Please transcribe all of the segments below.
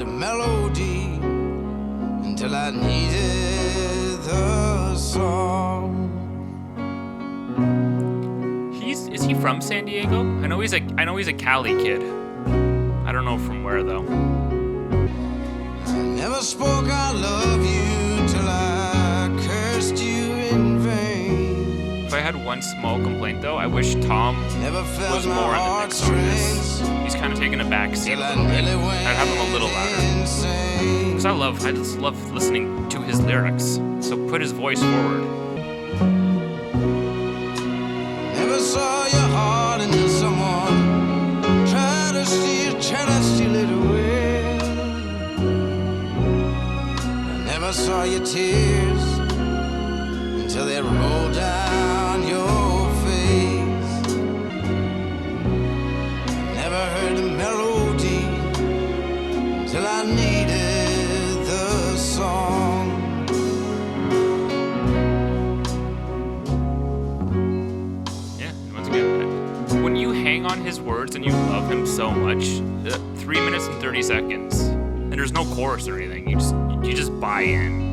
the melody until I needed the song. Is he from San Diego? I know he's a Cali kid. I don't know from where though. I never spoke I love you till I cursed you in vain. If I had one small complaint though, I wish Tom Never felt was my more in the mix on this. heartstrings He's kind of taking a back seat till a I little bit. nearly went I'd have him a little louder. insane. Because I just love listening to his lyrics. So put his voice forward. Never saw your heart into someone try to steal it away. I never saw your tears until they rolled down your face. I never heard the melody until I needed the song. Yeah, and once again, when you hang on his words and you love him so much, 3 minutes and 30 seconds, and there's no chorus or anything, you just buy in.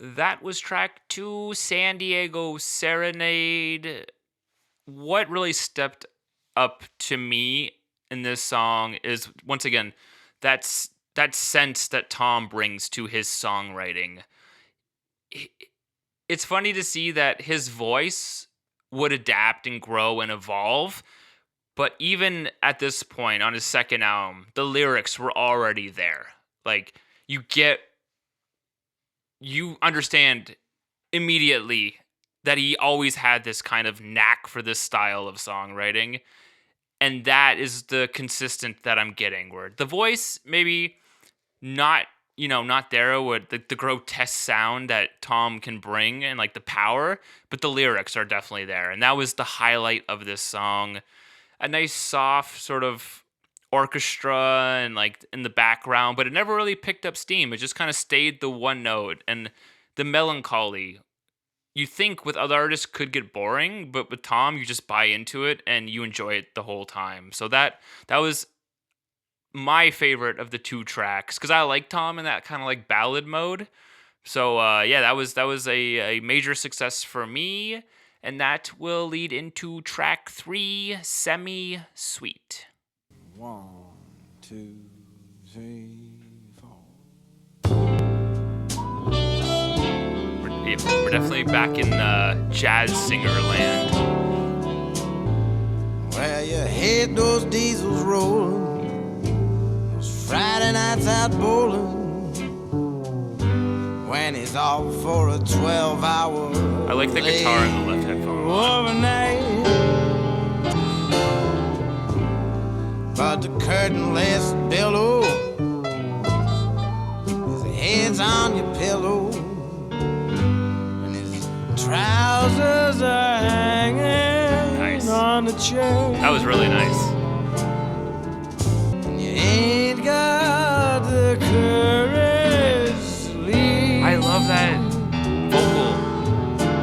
That was track 2, San Diego Serenade. What really stepped up to me in this song is, once again, that sense that Tom brings to his songwriting. It's funny to see that his voice would adapt and grow and evolve, but even at this point on his second album, the lyrics were already there. Like, you understand immediately that he always had this kind of knack for this style of songwriting. And that is the consistent that I'm getting, where the voice maybe not, not there with the grotesque sound that Tom can bring and like the power, but the lyrics are definitely there. And that was the highlight of this song. A nice soft sort of orchestra and like in the background, but it never really picked up steam. It just kind of stayed the one note, and the melancholy, you think with other artists could get boring, but with Tom, you just buy into it and you enjoy it the whole time. So that was my favorite of the 2 tracks, because I like Tom in that kind of like ballad mode. So yeah, that was a major success for me, and that will lead into track 3, Semi Sweet. 1, 2, 3, 4. We're definitely back in jazz singer land. Where you hate those diesels rolling, those Friday nights out bowling, when he's off for a 12-hour I like the guitar in the left headphone. overnight. But the curtain-less billow, his head's on your pillow, and his trousers are hanging Nice. on the chair. That was really nice. And you ain't got the courage to leave. I love that vocal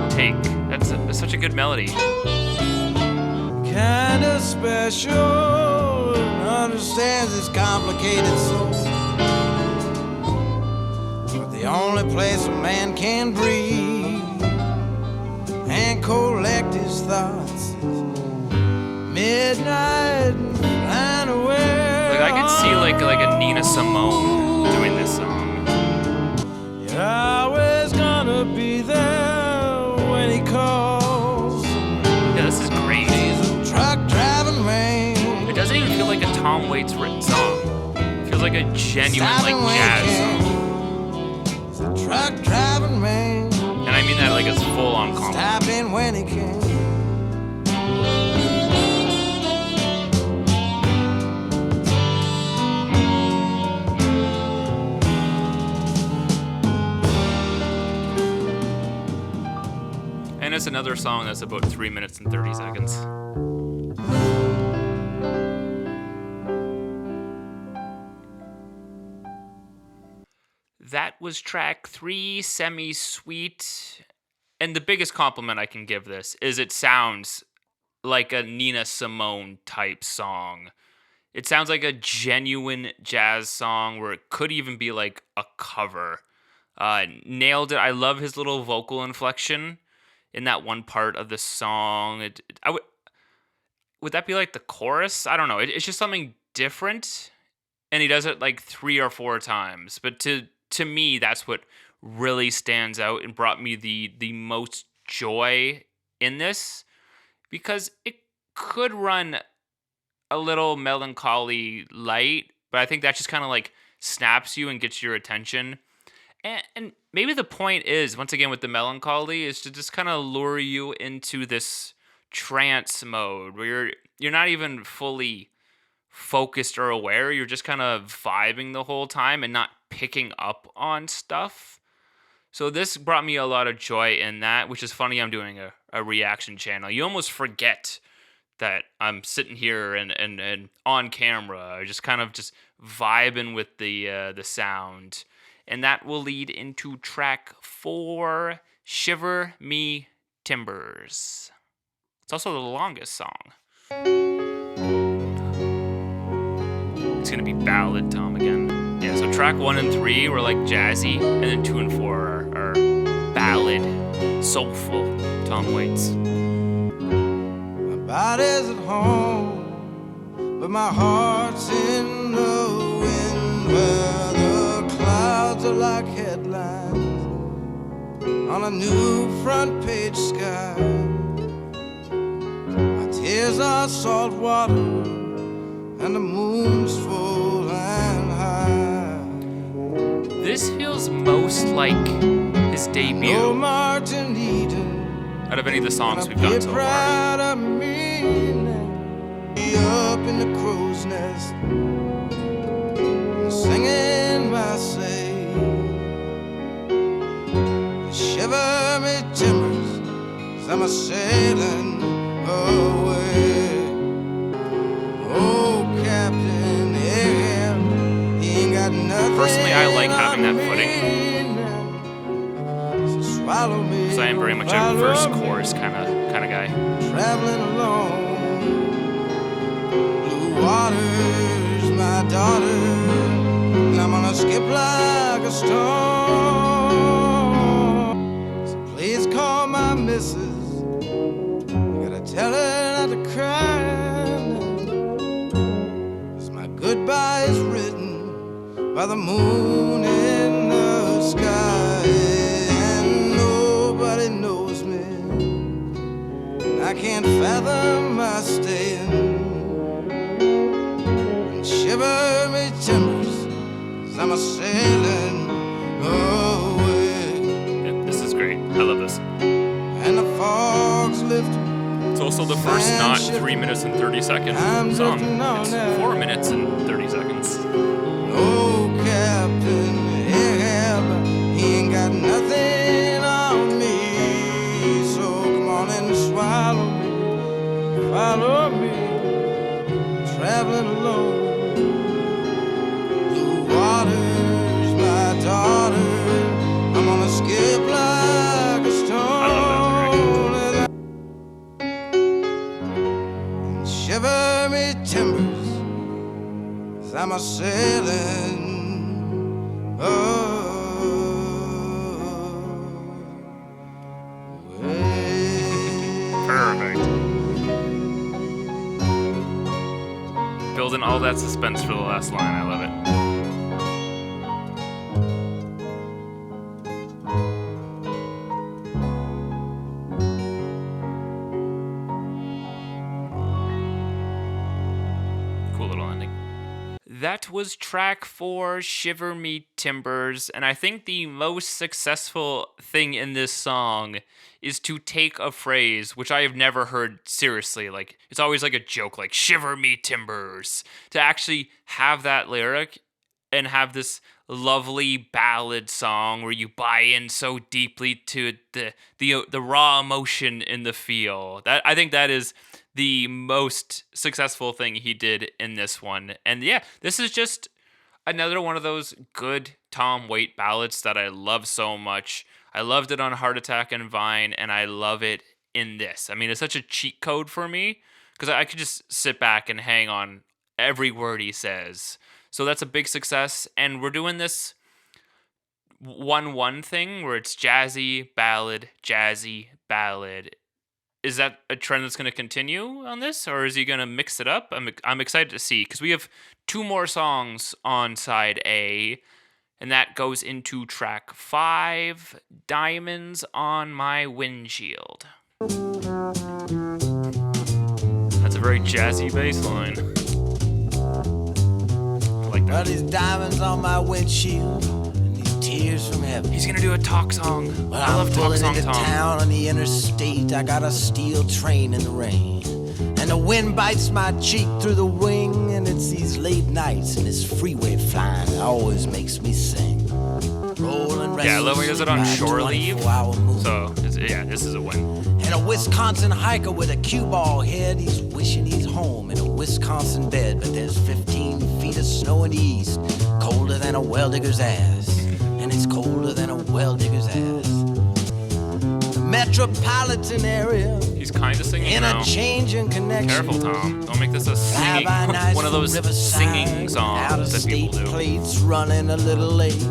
take. That's such a good melody. Kinda special, understands this complicated soul. But the only place a man can breathe and collect his thoughts is midnight and flying away. Like I could see like a Nina Simone doing this song. You're always gonna be there when he calls. Yeah, this is great. He's a truck driving man. It doesn't even feel like a Tom Waits written song. It feels like a genuine like Stopping when jazz he song. can. He's a truck driving man. And I mean that like as full on compliment. Stopping when he can. And it's another song that's about 3 minutes and 30 seconds. That was track 3, Semi Sweet. And the biggest compliment I can give this is it sounds like a Nina Simone type song. It sounds like a genuine jazz song where it could even be like a cover. Nailed it. I love his little vocal inflection in that one part of the song. Would that be like the chorus? I don't know. It's just something different, and he does it like 3 or 4 times. But to me, that's what really stands out and brought me the most joy in this, because it could run a little melancholy light, but I think that just kind of like snaps you and gets your attention. And maybe the point is, once again, with the melancholy, is to just kind of lure you into this trance mode where you're not even fully focused or aware. You're just kind of vibing the whole time and not picking up on stuff. So this brought me a lot of joy in that, which is funny. I'm doing a reaction channel. You almost forget that I'm sitting here and on camera, just kind of just vibing with the sound. And that will lead into track 4, Shiver Me Timbers. It's also the longest song. It's gonna be ballad Tom again. Yeah, so track 1 and 3 were like jazzy, and then 2 and 4 are ballad, soulful Tom Waits. My body's at home, but my heart's in the wind, where the clouds are like headlines on a new front page sky. My tears are salt water, and the moon's full and high. This feels most like his debut No Martin Eden, out of any of the songs we've done so far. proud of me now. Be up in the crow's nest, singing my say. Shiver me timbers, 'cause I'm a sailing away. Oh, Captain Ahab, he ain't got nothing. Personally, I like having that footing, so swallow me, because I am very much a verse chorus kind of guy. traveling alone. Blue waters, my daughter, and I'm gonna skip like a stone. So please call my missus. You gotta tell her not to cry. 'Cause my goodbye is written by the moon in the sky, and nobody knows me. I can't fathom my staying. And shiver me timbers, 'cause I'm a sailing away. Yeah, this is great. I love this. And the fog's lifted. It's also the first not 3 minutes and 30 second song. It's 4 minutes and 30 seconds. Oh, Captain Ahab, he ain't got nothing on me. So come on and swallow me, follow me, traveling alone. Blue waters, my daughter, I'm gonna skip like a stone. And shiver me timbers, 'cause I'm a sailing Perfect. Building all that suspense for the last line. I love it. Cool little ending. That was track 4, Shiver Me Timbers, and I think the most successful thing in this song is to take a phrase, which I have never heard seriously, like, it's always like a joke, like, shiver me timbers, to actually have that lyric and have this lovely ballad song where you buy in so deeply to the raw emotion in the feel. That, I think that is the most successful thing he did in this one. And yeah, this is just another one of those good Tom Waits ballads that I love so much. I loved it on Heart Attack and Vine, and I love it in this. I mean, it's such a cheat code for me, because I could just sit back and hang on every word he says. So that's a big success. And we're doing this 1-1 thing where it's jazzy, ballad, jazzy, ballad. Is that a trend that's going to continue on this, or is he going to mix it up? I'm excited to see, because we have 2 more songs on side A, and that goes into track 5, Diamonds on My Windshield. That's a very jazzy bass line. I like Well, that. these diamonds on my windshield and these tears from heaven. He's going to do a talk song. Well, I love I'm talk pulling song into Tom. town on the interstate. I got a steel train in the rain. And the wind bites my cheek through the wing. And it's these late nights and this freeway flying that always makes me sing. Rolling Yeah, I love when he does it on restlessly shore by a leave. 24-hour movie. So, this is a win. And a Wisconsin hiker with a cue ball head, he's wishing he's home in a Wisconsin bed. But there's 15 feet of snow in the east, colder than a well digger's ass. And it's colder than a well digger's ass. The metropolitan area He's kind of singing in now. a changing connection. Careful, Tom. Don't make this a singing, Fly-by-nights one of those from Riverside, singing songs that people out-of-state do. plates running a little late.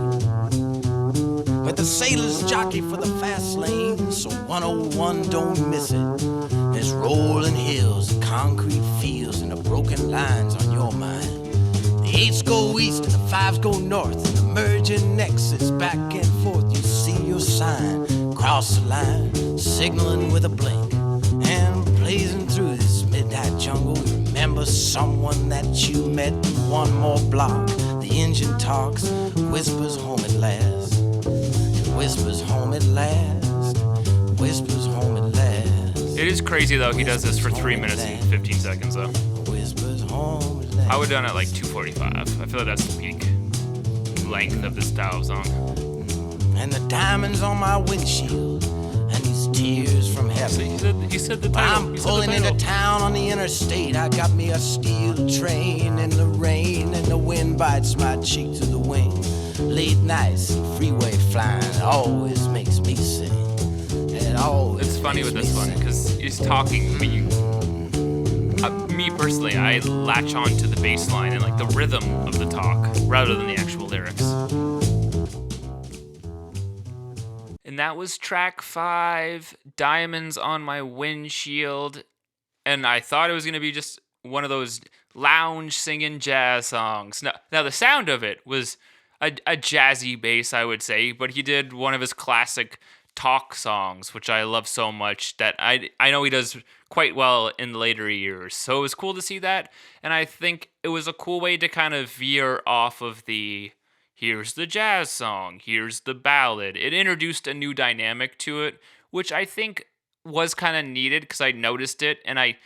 But the sailors jockey for the fast lane, so 101 don't miss it. There's rolling hills, concrete fields, and the broken lines on your mind. The 8s go east and the 5s go north, and the merging nexus back and forth. You see your sign, cross the line, signaling with a blink, and blazing through this midnight jungle. You remember someone that you met in one more block. The engine talks, whispers home at last. Whispers home at last. Whispers home at last. It is crazy, though. He does this for 3 minutes and 15 seconds, though. Whispers home at last. I would have done it like 2:45. I feel like that's the peak length of this style of song. And the diamonds on my windshield, and these tears from So heaven. he said the title. I'm He said the pulling into title. town on the interstate. I got me a steel train in the rain, and the wind bites my cheek to the wing. Late nights and freeway flying always makes me sing. It always It's funny makes with me this one sing. because he's talking, but me personally, I latch on to the bass line and like the rhythm of the talk rather than the actual lyrics. And that was track 5, Diamonds on My Windshield. And I thought it was going to be just one of those lounge singing jazz songs. Now the sound of it was a jazzy bass, I would say, but he did one of his classic talk songs, which I love so much, that I know he does quite well in later years. So it was cool to see that, and I think it was a cool way to kind of veer off of the here's the jazz song, here's the ballad. It introduced a new dynamic to it, which I think was kind of needed because I noticed it, and I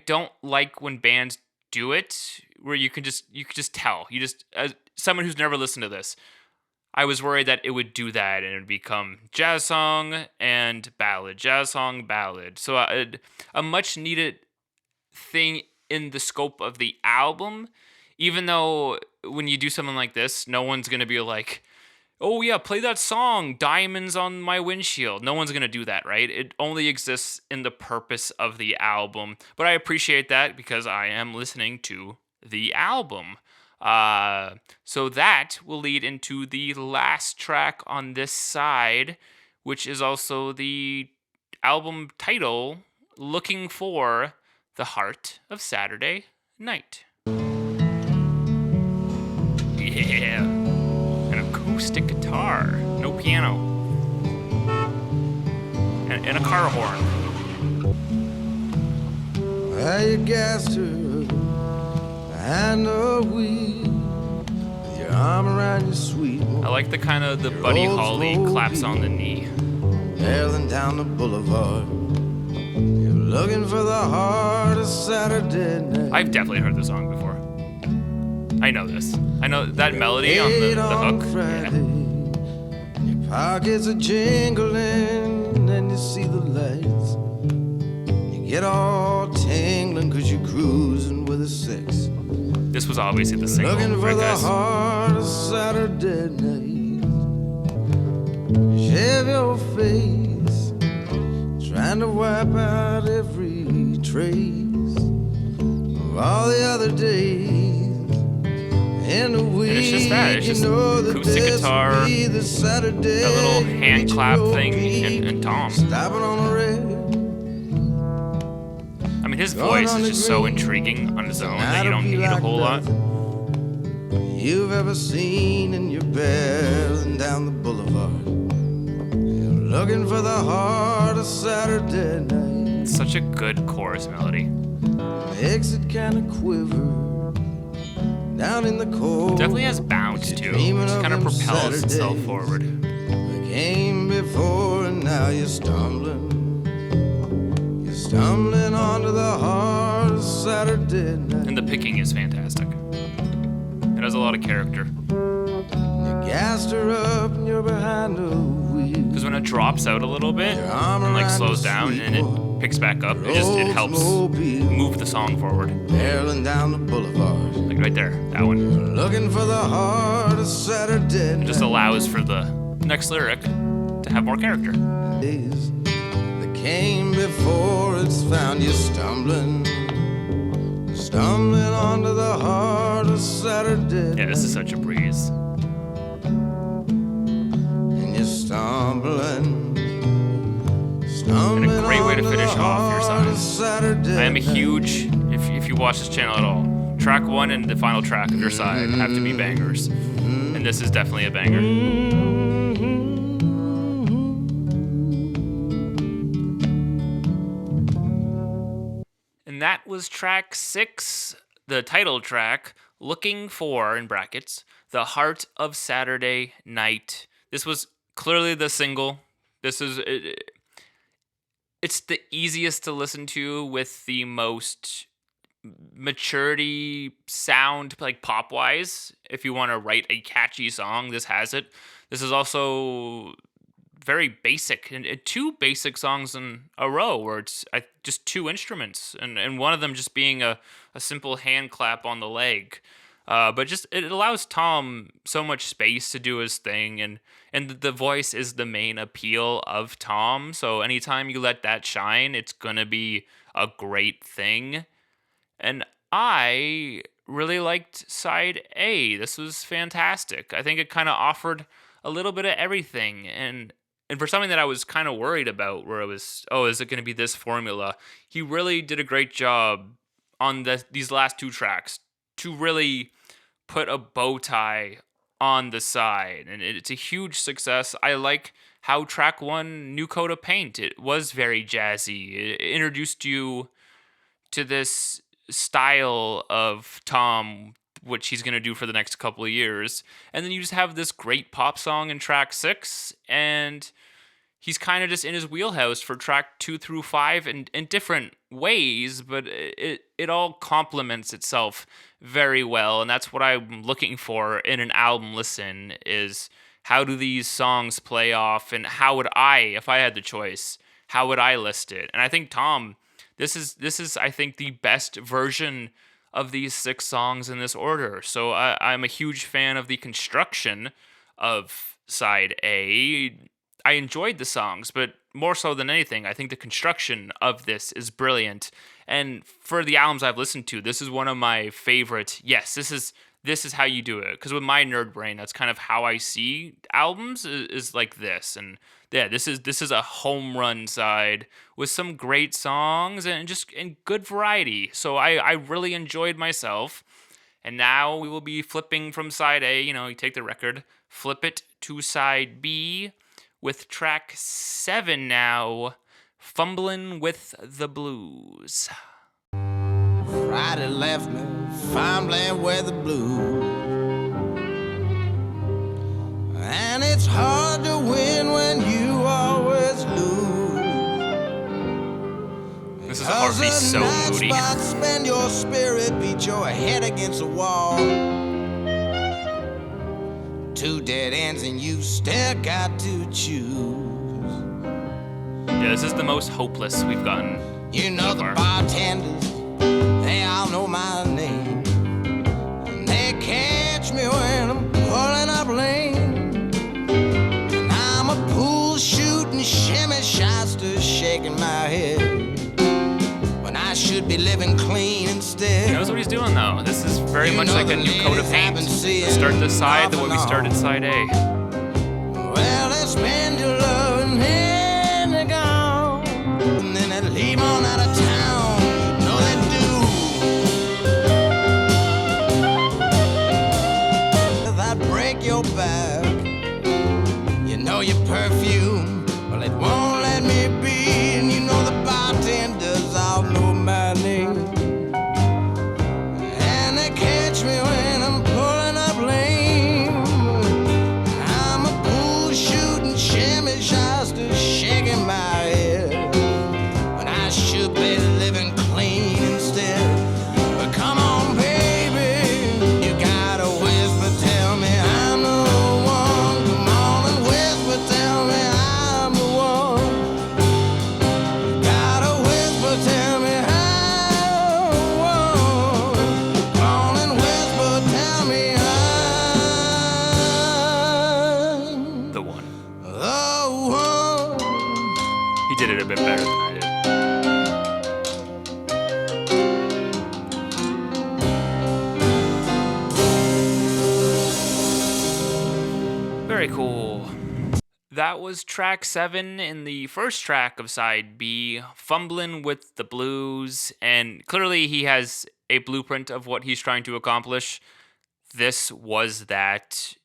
don't like when bands do it where you could just tell. You just, as someone who's never listened to this, I was worried that it would do that and it would become jazz song and ballad, jazz song, ballad. So a much needed thing in the scope of the album, even though when you do something like this, no one's going to be like, oh yeah, play that song, Diamonds on My Windshield. No one's going to do that, right? It only exists in the purpose of the album. But I appreciate that because I am listening to the album. So that will lead into the last track on this side, which is also the album title, Looking for the Heart of Saturday Night. Yeah. An acoustic guitar, no piano, and a car horn. Well, you gassed her behind the wheel with your arm around your sweet one. I like the kind of the Buddy Holly claps on the knee. Barreling down the boulevard. You're looking for the heart of Saturday night. I've definitely heard the song before. I know this. I know that melody on the hook. Friday, Yeah. your pockets are jingling and you see the lights. You get all tingling cause you're cruising with a 6. This was obviously the single, Looking for right, the guys? heart of Saturday night. Shave your face, trying to wipe out every trace of all the other days. in the week. And it's just that. It's just acoustic guitar, that little hand clap thing, and Tom. Stopping on the red. I mean, his voice is just so intriguing on his own that you don't need a whole lot. You've ever seen, and you're barreling down the boulevard. You're looking for the heart of Saturday night. It's such a good chorus melody. Exit kind of quiver down in the cold. Definitely has bounce too. It just kind of propels itself forward. They came before, and now you're stumbling. You're stumbling onto the heart of Saturday night. And the picking is fantastic. It has a lot of character. You gassed her up, and you're behind the wheel. Because when it drops out a little bit and like slows down and it picks back up, it helps move the song forward. Barreling down the boulevard. Like right there, that one. Looking for the heart of Saturday night. It just allows for the next lyric to have more character. Days that came before it's found you stumbling onto the heart of Saturday. Yeah, this is such a breeze. And you're stumbling And a great way to finish off your side. Saturday I am a huge, if you watch this channel at all, track 1 and the final track of your side have to be bangers. And this is definitely a banger. And that was track 6, the title track, Looking For, in brackets, The Heart of Saturday Night. This was clearly the single. This is, it's the easiest to listen to with the most maturity sound, like pop-wise. If you want to write a catchy song, this has it. This is also very basic, and 2 basic songs in a row where it's just 2 instruments, and one of them just being a simple hand clap on the leg. But just it allows Tom so much space to do his thing, and the voice is the main appeal of Tom. So anytime you let that shine, it's gonna be a great thing. And I really liked side A. This was fantastic. I think it kind of offered a little bit of everything, and for something that I was kind of worried about, where it was, is it going to be this formula? He really did a great job on these last 2 tracks to really put a bow tie on the side, and it's a huge success. I like how track 1, New Coat of Paint, it was very jazzy. It introduced you to this style of Tom, which he's going to do for the next couple of years. And then you just have this great pop song in track 6, and he's kind of just in his wheelhouse for track 2 through 5 in different ways, but it all complements itself very well. And that's what I'm looking for in an album listen, is how do these songs play off, and how would I, if I had the choice, how would I list it? And I think Tom, this is I think the best version of these 6 songs in this order. So I'm a huge fan of the construction of side A. I enjoyed the songs, but more so than anything, I think the construction of this is brilliant. And for the albums I've listened to, this is one of my favorite. Yes, this is how you do it. Because with my nerd brain, that's kind of how I see albums, is like this. And yeah, this is a home run side with some great songs and good variety. So I really enjoyed myself. And now we will be flipping from side A. You take the record, flip it to side B, with track 7 now, Fumbling with the Blues. Friday left me fumbling with the blues, and it's hard to win when you always lose. This is already so moody. Spend your spirit, beat your head against the wall. 2 dead ends and you still got to choose. Yeah, this is the most hopeless we've gotten. So the bartenders, they all know my name, and they catch me when I'm pulling up lane. And I'm a pool shooting shimmy shyster, shaking my head when I should be living clean instead. He knows what he's doing one though. This is very much like a new coat of paint. Start this side the way we started side A. Well, they spend your love and then they're gone, and then they leave on out of town. No, they do. If I break your back, you know your perfume, well, it won't let me be, and you know the bartenders all know my name. And they catch me when I'm pulling up lame. I'm a pool shooting shimmy shyster, shaking my head when I should be living clean instead. But come on, baby, you gotta whisper, tell me I'm the one. Come on and whisper, tell me I'm the one. You gotta whisper, tell me I'm the one. Come on and whisper, tell me I'm The one. the one. He did it a bit better than I did. Very cool. That was track 7 in the first track of side B, Fumbling with the Blues, and clearly he has a blueprint of what he's trying to accomplish. This was that.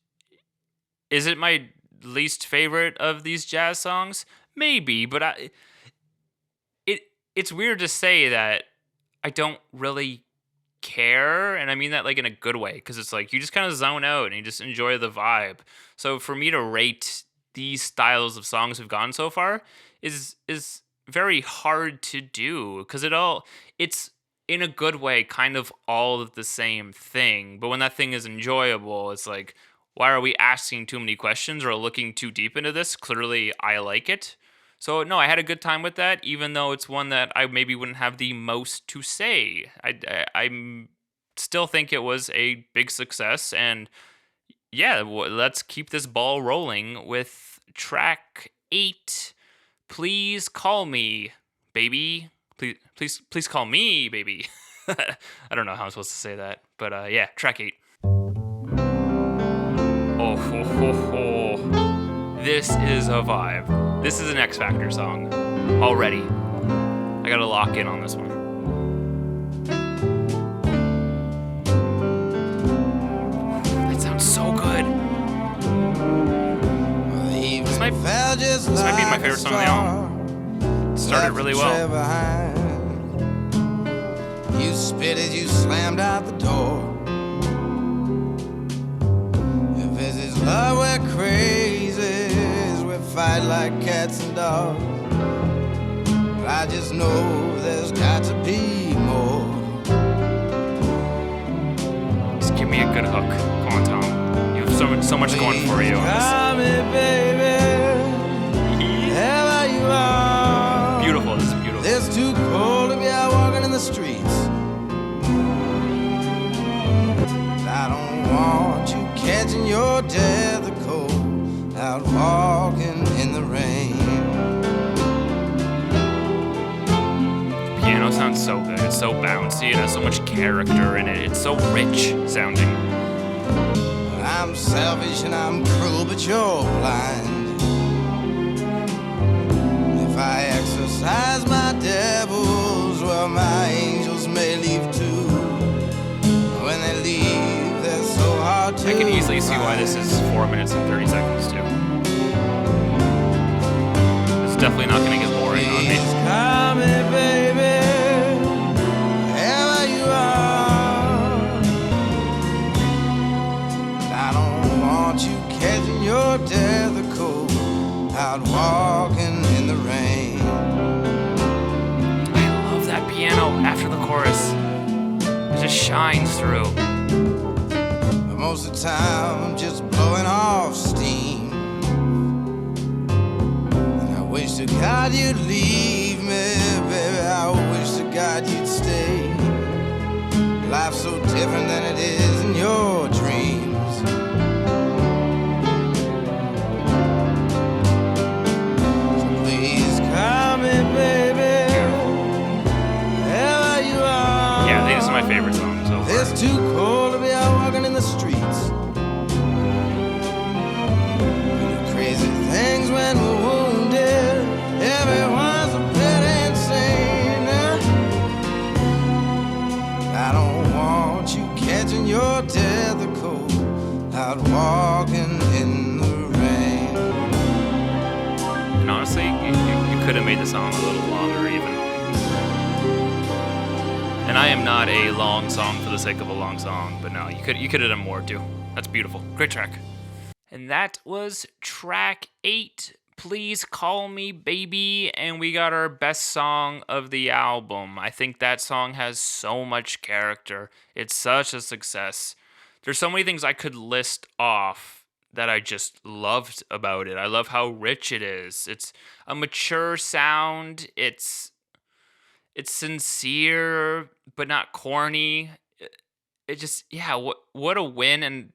Is it my least favorite of these jazz songs? Maybe, but it's weird to say that I don't really care, and I mean that like in a good way, because it's like you just kind of zone out and you just enjoy the vibe. So for me to rate these styles of songs we've gotten so far is very hard to do, because it's in a good way kind of all the same thing, but when that thing is enjoyable, it's like, why are we asking too many questions or looking too deep into this? Clearly I like it. So no, I had a good time with that, even though it's one that I maybe wouldn't have the most to say. I still think it was a big success, and yeah, let's keep this ball rolling with track 8. Please call me, baby. Please call me, baby. I don't know how I'm supposed to say that, but yeah, track 8. Oh, ho, ho, ho. This is a vibe. This is an X Factor song already. I gotta lock in on this one. That sounds so good. This might be my favorite song of the album. Started really well. You spit as you slammed out the door. If this is love, we're crazy. We fight like cats and dogs. But I just know there's got to be more. Just give me a good hook. Come on, Tom. You have so much going for you on this. Call me, baby. Wherever you are. Beautiful. This is beautiful. It's too cold to be out walking in the streets. I don't want you catching your death of cold out walking in the rain. The piano sounds so good. It's so bouncy. It has so much character in it. It's so rich sounding. I'm selfish and I'm cruel, but you're blind. If I exercise my devils, well, my angels may leave too. When they leave, they're so hard to I can easily see find. why this is 4 minutes and 30 seconds too. It's definitely not going to get boring on me. Please call me, baby, wherever you are. I don't want you catching your death of cold out walking in the rain. I love that piano after the chorus. It just shines through. But most of the time I'm just blowing off steam. And I wish to God you'd leave me, baby. I wish to God you'd stay. Life's so different than it is in your dreams. So please call me, baby, wherever you are. Yeah, I think this is my favorite song so far. This too cold to be out walking in the streets. We do crazy things when we're wounded. Everyone's a bit insane. I don't want you catching your death of cold out walking in the rain. And honestly, you could have made the song a little longer even. And I am not a long song for the sake of a long song, but no, you could have done more too. That's beautiful. Great track. And that was track 8, Please Call Me Baby, and we got our best song of the album. I think that song has so much character. It's such a success. There's so many things I could list off that I just loved about it. I love how rich it is. It's a mature sound. It's sincere but not corny. It just, yeah, what a win. And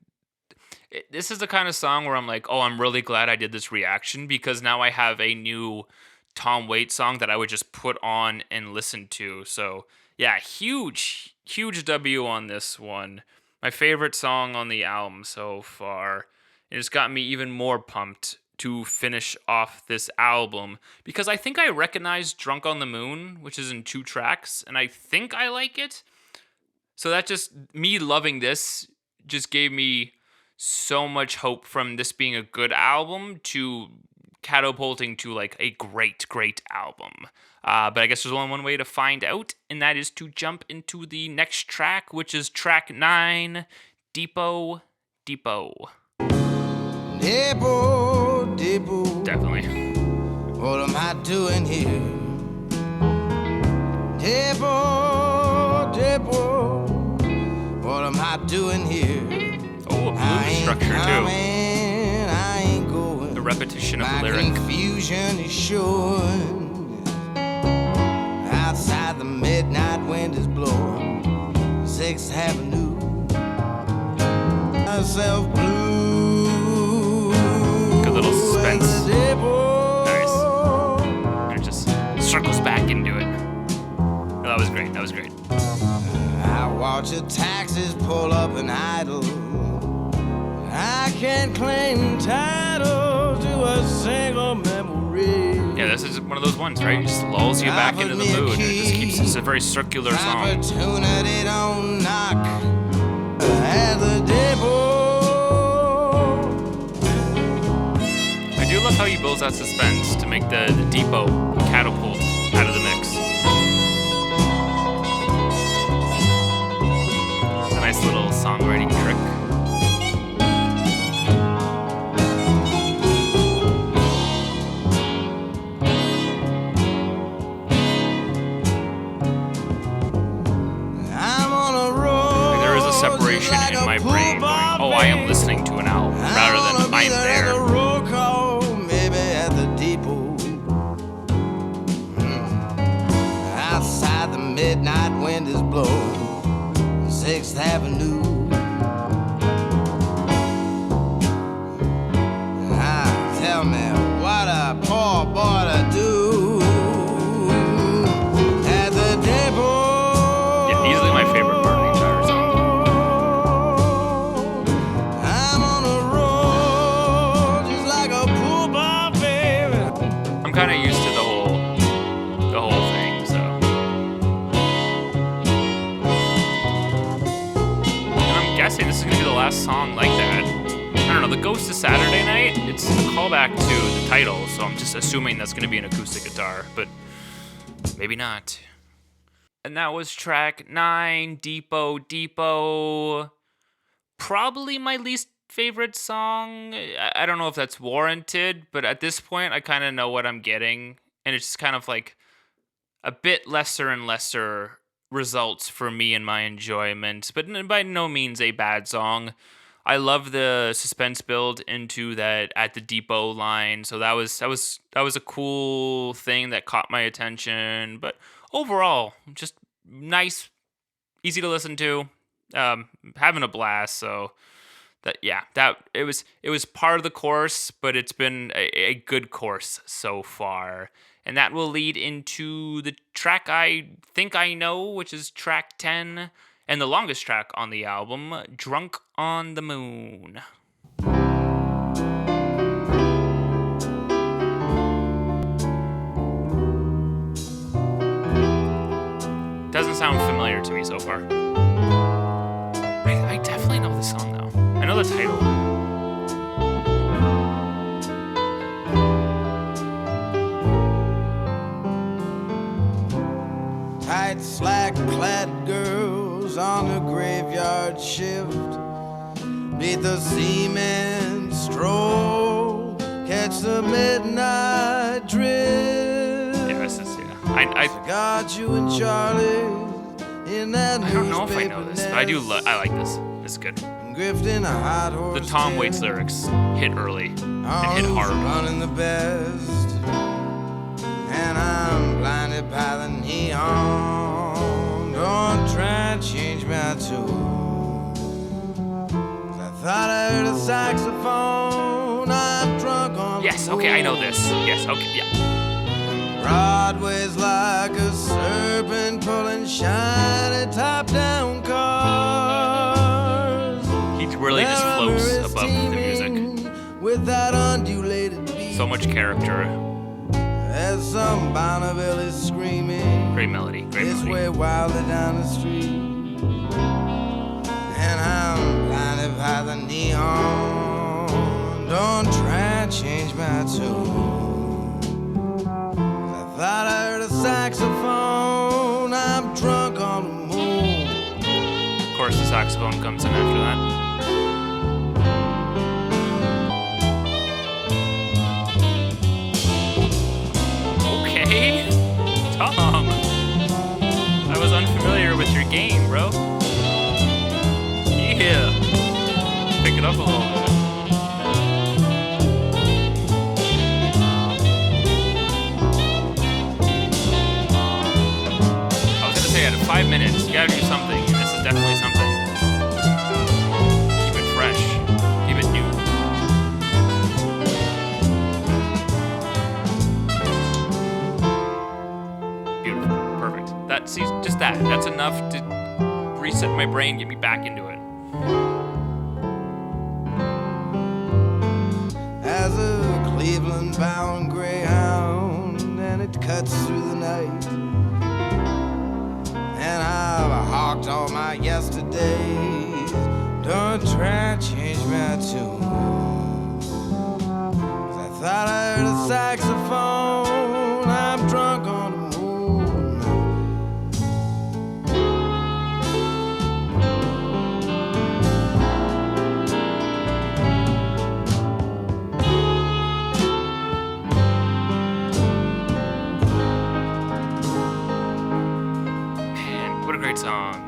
this is the kind of song where I'm like, oh, I'm really glad I did this reaction, because now I have a new Tom Waits song that I would just put on and listen to. So yeah, huge W on this one. My favorite song on the album so far. It's got me even more pumped to finish off this album, because I think I recognize Drunk on the Moon, which is in 2 tracks, and I think I like it. So that just, me loving this just gave me so much hope from this being a good album to catapulting to like a great album. But I guess there's only one way to find out, and that is to jump into the next track, which is track 9, Depot. Depot. Definitely. What am I doing here? Depot. What am I doing here? Oh, a blues structure too. I ain't going. The repetition of My the lyric. Confusion is showing. Outside the midnight wind is blowing. 6th Avenue. Myself blue. Good little suspense. Nice. And it just circles back into it. Oh, that was great. That was great. I watch the taxis pull up and idle. I can't claim title to a single memory. Yeah, this is one of those ones, right? It just lulls you back into the mood. And it just keeps, it's a very circular song. Opportunity don't knock at the depot. I do love how he builds that suspense to make the depot catapult out of the mix. It's a nice little songwriting trick. Separation in my brain going, oh, I am listening to an album rather than I'm there. Roll call, maybe at the depot. Outside the midnight wind is blowing. 6th Avenue. Tell me what a poor boy to do at the depot. Yeah, easily my favorite part of the entire song. I'm kind of used to the whole thing, so. And I'm guessing this is gonna be the last song like that. I don't know, The Ghost of Saturday Night, it's a callback to the title, so I'm just assuming that's gonna be an acoustic guitar, but maybe not. And that was track 9, Depot. Probably my least favorite song. I don't know if that's warranted, but at this point, I kind of know what I'm getting. And it's just kind of like a bit lesser and lesser results for me in my enjoyment, but by no means a bad song. I love the suspense build into that at the depot line, so that was a cool thing that caught my attention. But overall, just nice, easy to listen to, having a blast. So that it was part of the course, but it's been a good course so far. And that will lead into the track I think I know, which is track 10. and the longest track on the album, Drunk on the Moon. Doesn't sound familiar to me so far. I definitely know this song though. I know the title. Tight, slack-clad girls on a graveyard shift, beat the seamen stroll, catch the midnight drift. Yeah, this is, yeah. I Got you and Charlie in that I don't know if I know this, but I do. I like this. This is good. Grifting a hot horse. The Tom Waits lyrics hit early and hit hard. Running the best, and I'm blinded by the neon. Don't try and change my tune. I thought I heard a saxophone. I'm drunk on. Yes. Okay, I know this. Yes. Okay. Yeah. Broadway's like a serpent pulling shiny top-down cars. He really just floats above the music. With that undulated beat. So much character. As some Bonneville is screaming. Great melody. Great This melody. way wildly down the street. And I'm blinded by the neon. Don't try and change my tune. Thought I heard a saxophone. I'm drunk on the moon. Of course, the saxophone comes in after that. Okay, Tom. I was unfamiliar with your game, bro. Yeah. Pick it up a little bit. At 5 minutes, you gotta do something. This is definitely something. Keep it fresh. Keep it new. Beautiful. Perfect. Just that. That's enough to reset my brain, get me back into it. As a Cleveland bound greyhound, and it cuts through the night. And I've hawked all my yesterdays. Don't try to change my tune. 'Cause I thought I heard a saxophone. I'm drunk on the moon. What a great song.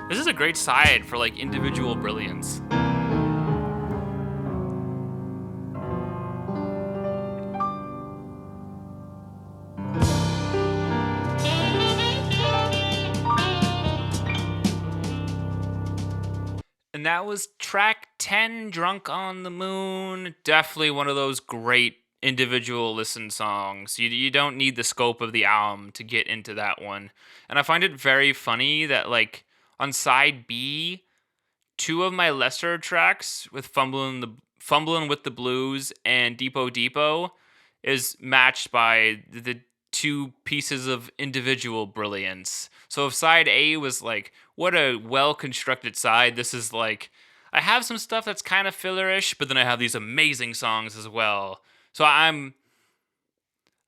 This is a great side for like individual brilliance. And that was track 10, Drunk on the Moon. Definitely one of those great individual listen songs. You don't need the scope of the album to get into that one. And I find it very funny that like on side B, two of my lesser tracks with Fumbling with the Blues and Depot Depot is matched by the two pieces of individual brilliance. So if side A was like, what a well-constructed side, this is like, I have some stuff that's kind of fillerish, but then I have these amazing songs as well. So I don't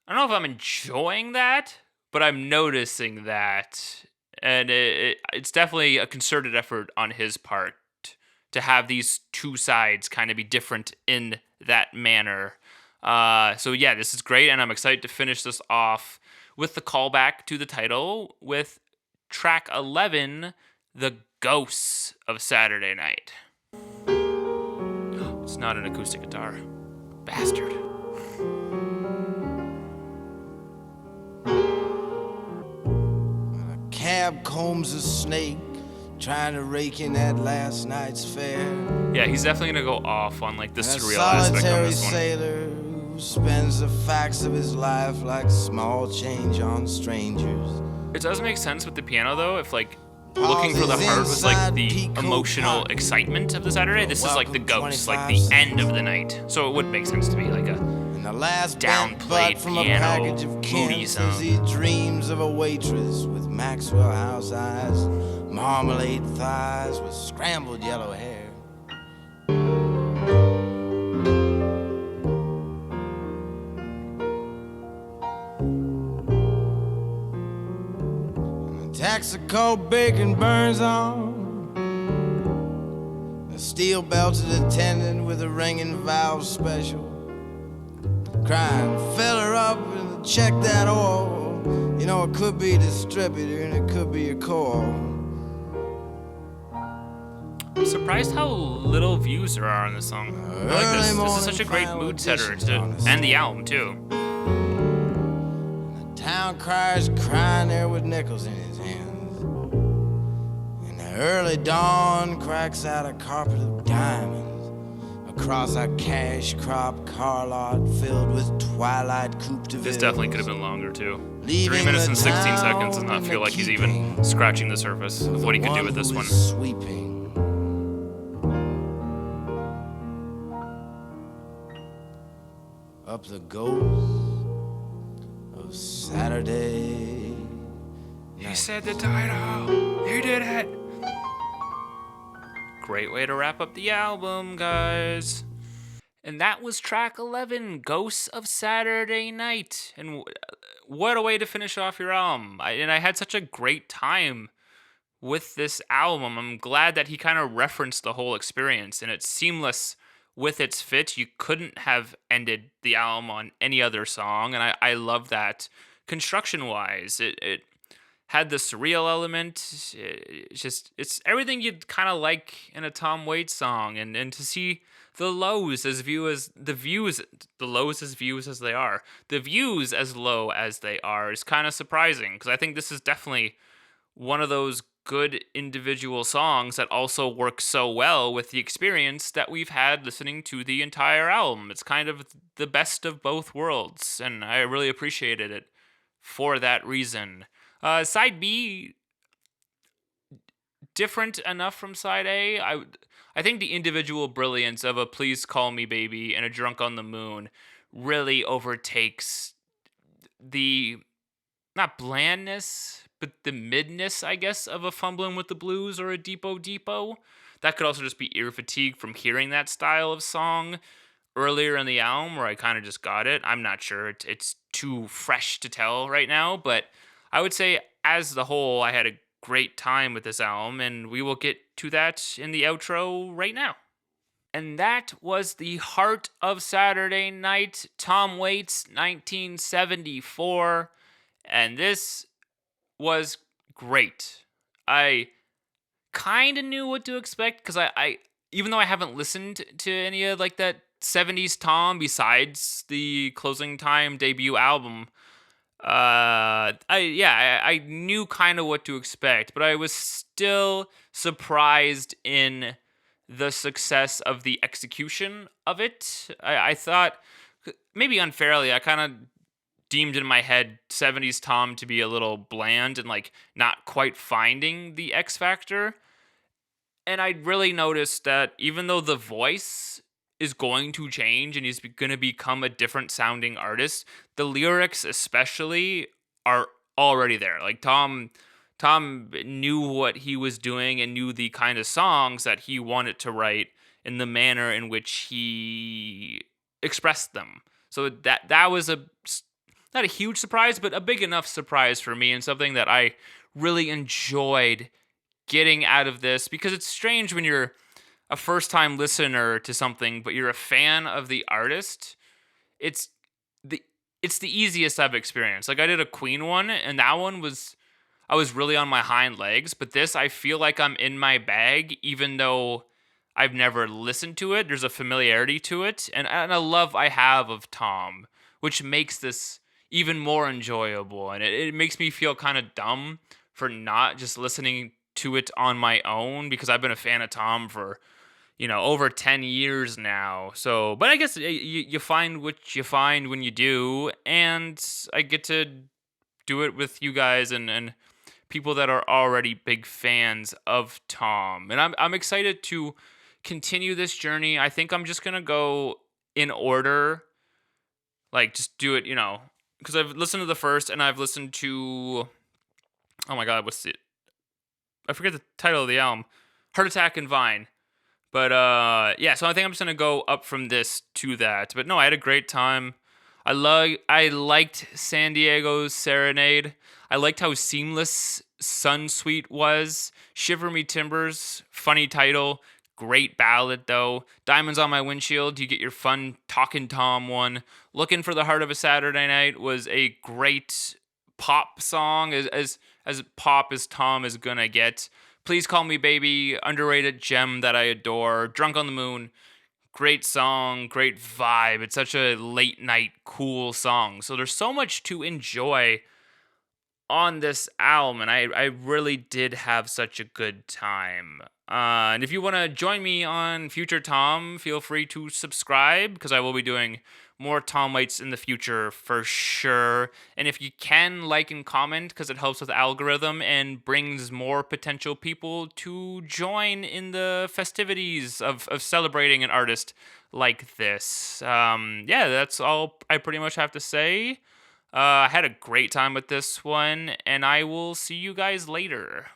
know if I'm enjoying that, but I'm noticing that. And it's definitely a concerted effort on his part to have these two sides kind of be different in that manner. So yeah, this is great, and I'm excited to finish this off with the callback to the title with track 11, The Ghosts of Saturday Night. It's not an acoustic guitar. Bastard. A cab combs a snake, trying to rake in that last night's fare. Yeah, he's definitely gonna go off on like the And a surreal aspect of solitary this one. sailor who spends the facts of his life like small change on strangers. It does make sense with the piano though, if like Looking for the Pauses Heart was like inside the Peacoat emotional Pocket. excitement of the Saturday. This is like the Welcome ghost, like 25 the end cents. of the night. So it would make sense to be like a And the last bent butt downplayed from a piano, package of moody Kents song. as he dreams of a waitress with Maxwell House eyes, marmalade thighs with scrambled yellow hair. And the Texaco bacon burns on. A steel-belted attendant with a ringing valve special, crying, fill her up and check that oil. You know, it could be a distributor and it could be a core. I'm surprised how little views there are on this song. I like this. This is such a great mood setter to end the album, too. The town crier's crying there with nickels in his hands. And the early dawn cracks out a carpet of diamonds across a cash crop car lot filled with twilight coupe de This definitely could have been longer, too. 3 Leaving minutes the and 16 town seconds does not in feel the like he's keeping even scratching the surface of what he could do with this who one. is sweeping up the ghost of Saturday. He said the title. He did it. Great way to wrap up the album, guys. And that was track 11, Ghosts of Saturday Night. And what a way to finish off your album. I had such a great time with this album. I'm glad that he kind of referenced the whole experience, and it's seamless with its fit. You couldn't have ended the album on any other song, and I love that. Construction-wise, it had the surreal element. It's everything you'd kind of like in a Tom Waits song, and to see the lows as low as they are is kind of surprising, because I think this is definitely one of those good individual songs that also works so well with the experience that we've had listening to the entire album. It's kind of the best of both worlds, and I really appreciated it for that reason. Side B, different enough from side A. I think the individual brilliance of a Please Call Me Baby and a Drunk on the Moon really overtakes the, not blandness, but the midness, I guess, of a Fumbling with the Blues or a Depot Depot. That could also just be ear fatigue from hearing that style of song earlier in the album, where I kind of just got it. I'm not sure. It's too fresh to tell right now, but I would say as the whole, I had a great time with this album, and we will get to that in the outro right now. And that was the Heart of Saturday Night, Tom Waits, 1974. And this was great. I kind of knew what to expect, because I even though I haven't listened to any of like that 70s besides the Closing Time debut album, I knew kind of what to expect, but I was still surprised in the success of the execution of it. I thought, maybe unfairly, I kind of deemed in my head 70s Tom to be a little bland and like not quite finding the X factor. And I really noticed that even though the voice is going to change and he's going to become a different sounding artist, the lyrics especially are already there. Like Tom knew what he was doing and knew the kind of songs that he wanted to write in the manner in which he expressed them. So that was not a huge surprise, but a big enough surprise for me, and something that I really enjoyed getting out of this, because it's strange when you're a first-time listener to something, but you're a fan of the artist. It's the easiest I've experienced. Like, I did a Queen one, and that one I was really on my hind legs, but this, I feel like I'm in my bag, even though I've never listened to it. There's a familiarity to it, and a love I have of Tom, which makes this even more enjoyable, and it makes me feel kind of dumb for not just listening to it on my own, because I've been a fan of Tom for, over 10 years now. So, but I guess you find what you find when you do, and I get to do it with you guys and people that are already big fans of Tom. And I'm excited to continue this journey. I think I'm just gonna go in order, like just do it, because I've listened to the first and I've listened to, oh my god, what's it? I forget the title of the album. Heart Attack and Vine. But yeah, so I think I'm just gonna go up from this to that. But no, I had a great time. I liked San Diego's Serenade. I liked how seamless Sunsweet was. Shiver Me Timbers, funny title. Great ballad though. Diamonds on My Windshield, you get your fun Talkin' Tom one. Looking for the Heart of a Saturday Night was a great pop song, as pop as Tom is gonna get. Please Call Me Baby, underrated gem that I adore. Drunk on the Moon, great song, great vibe. It's such a late night cool song. So there's so much to enjoy on this album, and I really did have such a good time. And if you want to join me on future Tom, feel free to subscribe because I will be doing more Tom Waits in the future for sure. And if you can, like and comment because it helps with the algorithm and brings more potential people to join in the festivities of celebrating an artist like this. Yeah, that's all I pretty much have to say. I had a great time with this one, and I will see you guys later.